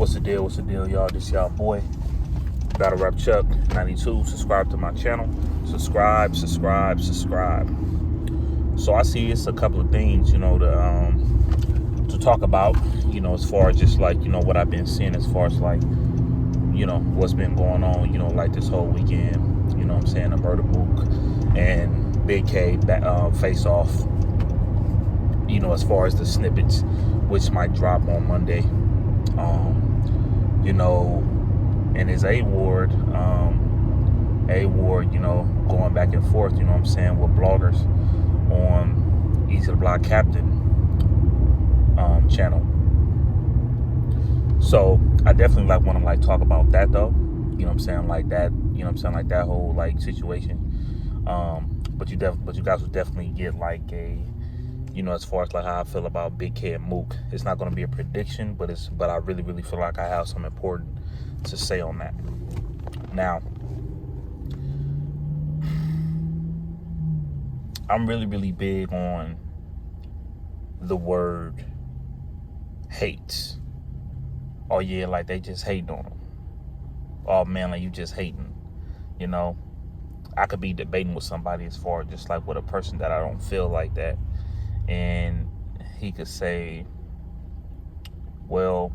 What's the deal? What's the deal, y'all? This y'all boy, Battle Rap Chuck 92. Subscribe to my channel. Subscribe. So I see it's a couple of things, to talk about, as far as just like, what I've been seeing as far as like, what's been going on, like this whole weekend, the Murder Mook and Big K face off, as far as the snippets, which might drop on Monday. And his A-Ward, going back and forth, with bloggers on Eazy Block Captain channel. So I definitely want to talk about that though. Like that whole situation. But you guys will definitely get like a, as far as like how I feel about Big K and Mook. It's not going to be a prediction, but I really feel like I have some important to say on that. Now, I'm really big on the word hate. Oh yeah, like they just hating on them. Oh man, like you just hating. I could be debating with somebody as far as just like with a person that I don't feel like that. And he could say, well,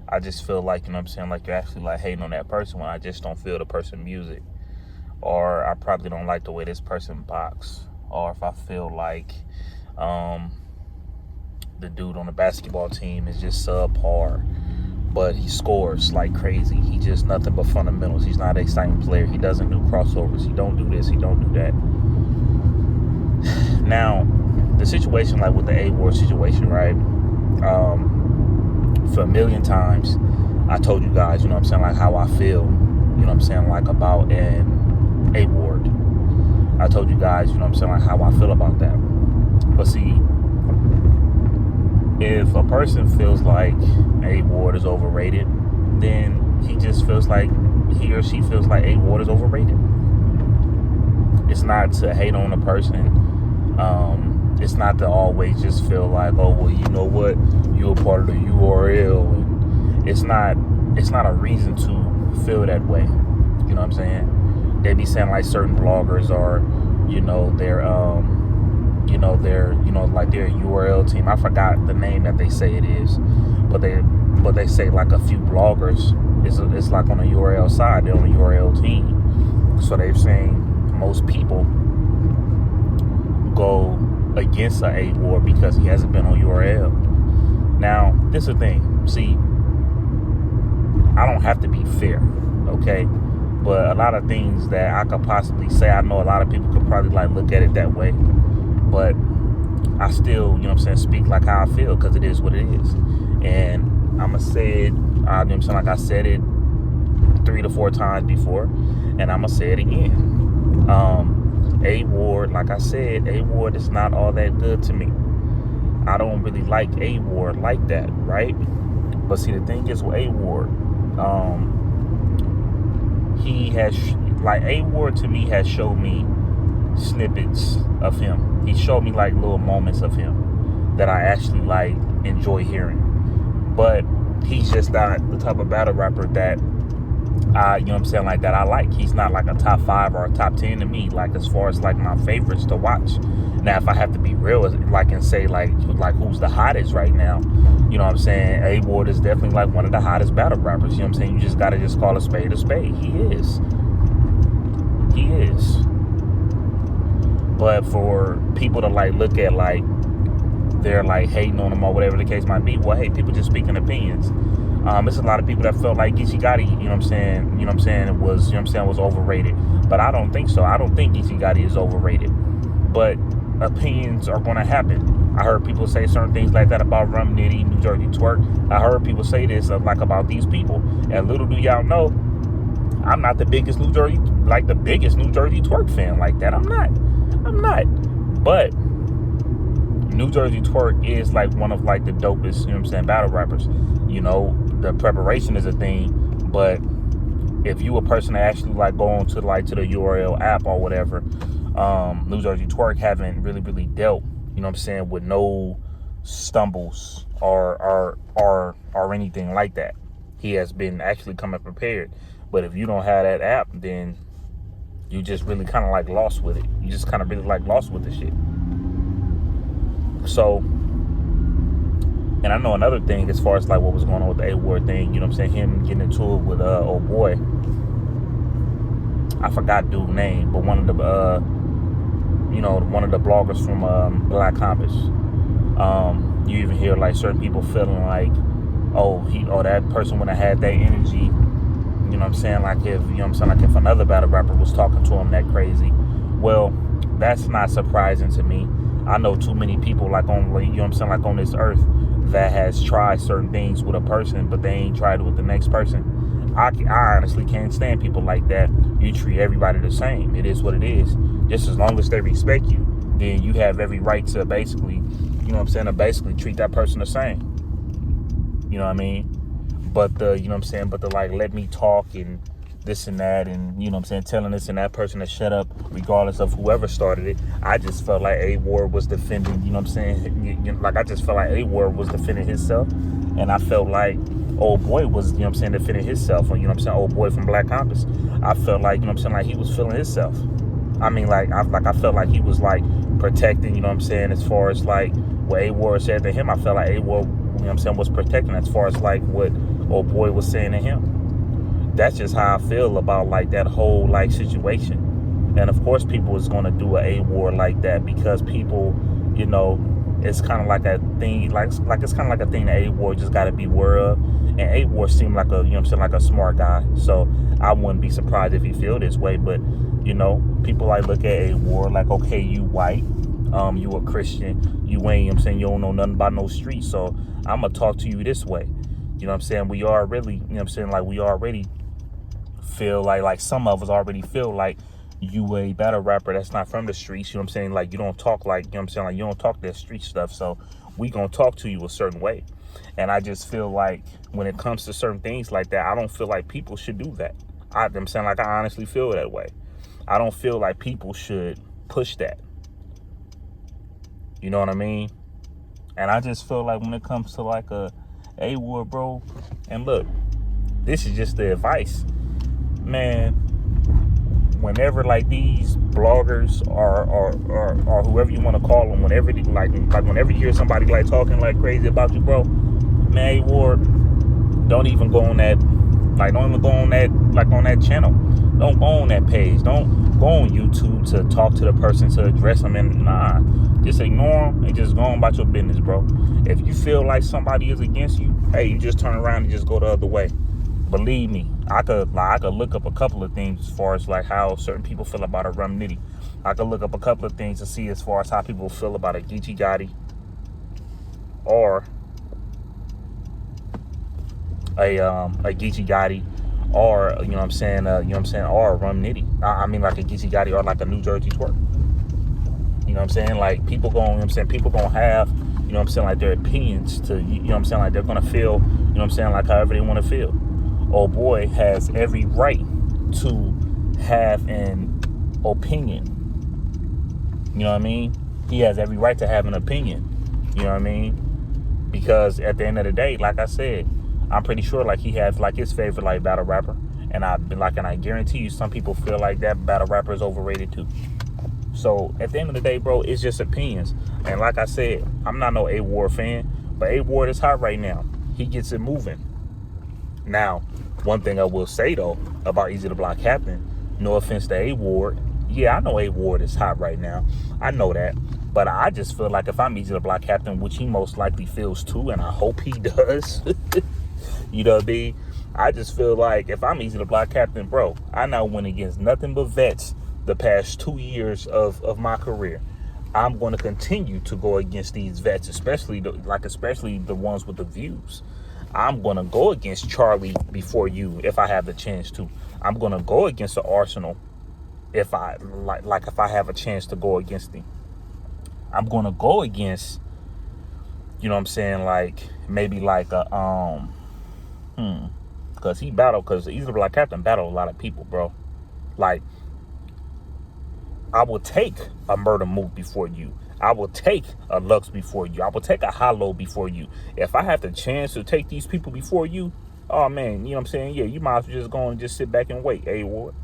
I just feel like, like you're actually like hating on that person when I just don't feel the person music. Or I probably don't like the way this person box. Or if I feel like the dude on the basketball team is just subpar, but he scores like crazy. He just nothing but fundamentals. He's not an exciting player. He doesn't do crossovers. He don't do this. He don't do that. Now, the situation like with the A-Ward situation, right? For a million times, I told you guys, like how I feel, like about an A-Ward. I told you guys, like how I feel about that. But see, if a person feels like A-Ward is overrated, then he just feels like he or she feels like A-Ward is overrated. It's not to hate on a person. It's not to always just feel like, oh, well, you know what? You're a part of the URL. And it's not a reason to feel that way. You know what I'm saying? They be saying like certain bloggers are, like their URL team. I forgot the name that they say it is, but they say like a few bloggers. It's like on the URL side, they're on the URL team. So they've seen most people go against an A-Ward because he hasn't been on URL. Now, this is the thing. See, I don't have to be fair, okay? But a lot of things that I could possibly say, I know a lot of people could probably like look at it that way. But I still, speak like how I feel because it is what it is. And I'm going to say it, like I said it 3 to 4 times before, and I'm going to say it again. A-Ward, like I said, A-Ward is not all that good to me. I don't really like A-Ward like that, right? But see, the thing is with A-Ward, he has, like, A-Ward to me has showed me snippets of him. He showed me like little moments of him that I actually like enjoy hearing. But he's just not the type of battle rapper that like that I like. He's not like a top 5 or a top 10 to me, like as far as like my favorites to watch. Now, if I have to be real, like, and say like who's the hottest right now, A-Ward is definitely like one of the hottest battle rappers. You just gotta just call a spade a spade. He is. But for people to like look at like they're like hating on him or whatever the case might be, well, hey, people just speaking opinions. There's a lot of people that felt like Eazy Gotti, was overrated. But I don't think so. I don't think Eazy Gotti is overrated. But opinions are going to happen. I heard people say certain things like that about Rum Nitty, New Jersey Twerk. I heard people say this about these people. And little do y'all know, I'm not the biggest New Jersey Twerk fan like that. I'm not. But New Jersey Twerk is like one of like the dopest, battle rappers. The preparation is a thing, but if you a person that actually like go on to the URL app or whatever, New Jersey Twerk haven't really dealt, with no stumbles or anything like that. He has been actually coming prepared. But if you don't have that app, then you just really kind of like lost with it. You just kind of really like lost with the shit. So, and I know another thing as far as like what was going on with the A-Ward thing, you know what I'm saying? Him getting into it with old boy. I forgot dude's name, but one of the one of the bloggers from Black Compass. You even hear like certain people feeling like, that person would have had that energy. You know what I'm saying? Like if another battle rapper was talking to him that crazy. Well, that's not surprising to me. I know too many people like on this earth that has tried certain things with a person, but they ain't tried it with the next person. I honestly can't stand people like that. You treat everybody the same. It is what it is. Just as long as they respect you, then you have every right to basically, to basically treat that person the same. You know what I mean? But but like let me talk and this and that and telling this and that person to shut up regardless of whoever started it. I just felt like A-Ward was defending, like I just felt like A-Ward was defending himself, and I felt like old boy was, defending himself, or old boy from Black Compass. I felt like, like he was feeling himself. I mean, I felt like he was like protecting, as far as like what A-Ward said to him. I felt like A-Ward, was protecting as far as like what old boy was saying to him. That's just how I feel about like that whole like situation. And of course people is going to do an A-Ward like that because people, it's kind of like a thing, like it's kind of like a thing that A-Ward just got to be aware of. And A-Ward seemed like a, like a smart guy. So I wouldn't be surprised if he feel this way. But, people like look at A-Ward like, okay, you white, you a Christian, you ain't, you don't know nothing about no street. So I'm going to talk to you this way. We are really, like we already feel like some of us already feel like you a battle rapper that's not from the streets. Like you don't talk like, like you don't talk that street stuff. So we gonna talk to you a certain way. And I just feel like when it comes to certain things like that, I don't feel like people should do that. I'm saying, like, I honestly feel that way. I don't feel like people should push that. You know what I mean? And I just feel like when it comes to like A-Ward, bro, and look, this is just the advice, man. Whenever like these bloggers or whoever you want to call them, whenever whenever you hear somebody like talking like crazy about you, bro, man, A-Ward, don't even go on that, don't even go on that, on that channel. Don't go on that page. Don't go on YouTube to talk to the person, to address them, and just ignore them and just go on about your business, bro. If you feel like somebody is against you, hey, you just turn around and just go the other way. Believe me, I could look up a couple of things as far as like how certain people feel about a Rum Nitty. I could look up a couple of things to see as far as how people feel about a Geechee Gotti or a Geechee Gotti, or or a Rum Nitty. I mean like a Geechee Gotti or like a New Jersey Twerk. You know what I'm saying? Like people going, people gonna have, like their opinions to, like they're gonna feel, like however they want to feel. Old boy has every right to have an opinion. You know what I mean? He has every right to have an opinion. You know what I mean? Because at the end of the day, like I said, I'm pretty sure like he has like his favorite like battle rapper, and I guarantee you some people feel like that battle rapper is overrated too. So at the end of the day, bro, it's just opinions. And like I said, I'm not no A-Ward fan, but A-Ward is hot right now. He gets it moving. Now, one thing I will say though about Eazy the Block Captain, no offense to A-Ward, yeah, I know A-Ward is hot right now. I know that. But I just feel like if I'm Eazy the Block Captain, which he most likely feels too, and I hope he does, you know what I mean? I just feel like if I'm Eazy the Block Captain, bro, I now went against nothing but vets the past 2 years of my career. I'm going to continue to go against these vets, especially the ones with the views. I'm going to go against Charlie before you if I have the chance to. I'm going to go against the Arsenal if I if I have a chance to go against him. I'm going to go against, like maybe like a because Eazy the Block Captain battled a lot of people, bro. Like, I will take a Murder Mook before you. I will take a Lux before you. I will take a Hollow before you. If I have the chance to take these people before you, oh man, you know what I'm saying? Yeah, you might as well just go and just sit back and wait, A-Ward.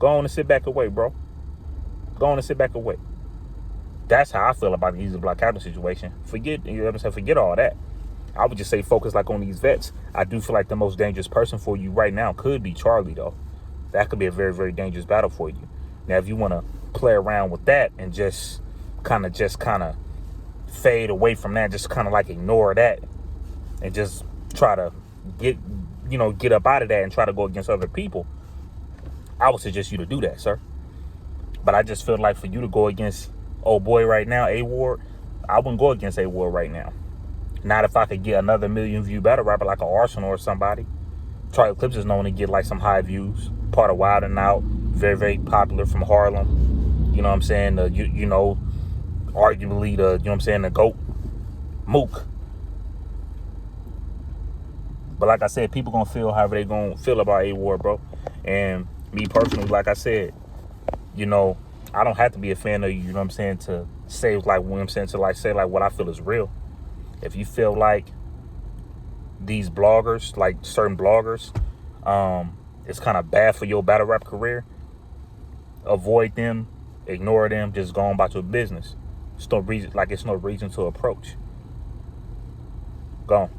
Go on and sit back and wait, bro. Go on and sit back and wait. That's how I feel about the Easy Block Captain situation. Forget, you know what I'm saying? Forget all that. I would just say focus like on these vets. I do feel like the most dangerous person for you right now could be Charlie, though. That could be a very, very dangerous battle for you. Now, if you want to play around with that and just kind of fade away from that, just kind of like ignore that and just try to get up out of that and try to go against other people, I would suggest you to do that, sir. But I just feel like for you to go against old boy right now, A-Ward, I wouldn't go against A-Ward right now. Not if I could get another million view battle rapper like an Arsenal or somebody. Charlie Clips is known to get like some high views. Part of Wild and Out, very, very popular from Harlem. You know what I'm saying? Arguably the GOAT, Mook. But like I said, people gonna feel however they gonna feel about A-Ward, bro. And me personally, like I said, I don't have to be a fan of you, you know what I'm saying, to say like, what I'm saying, to like say like what I feel is real. If you feel like these bloggers, like certain bloggers, it's kind of bad for your battle rap career, avoid them, ignore them, just go on about your business. It's no reason to approach. Go on.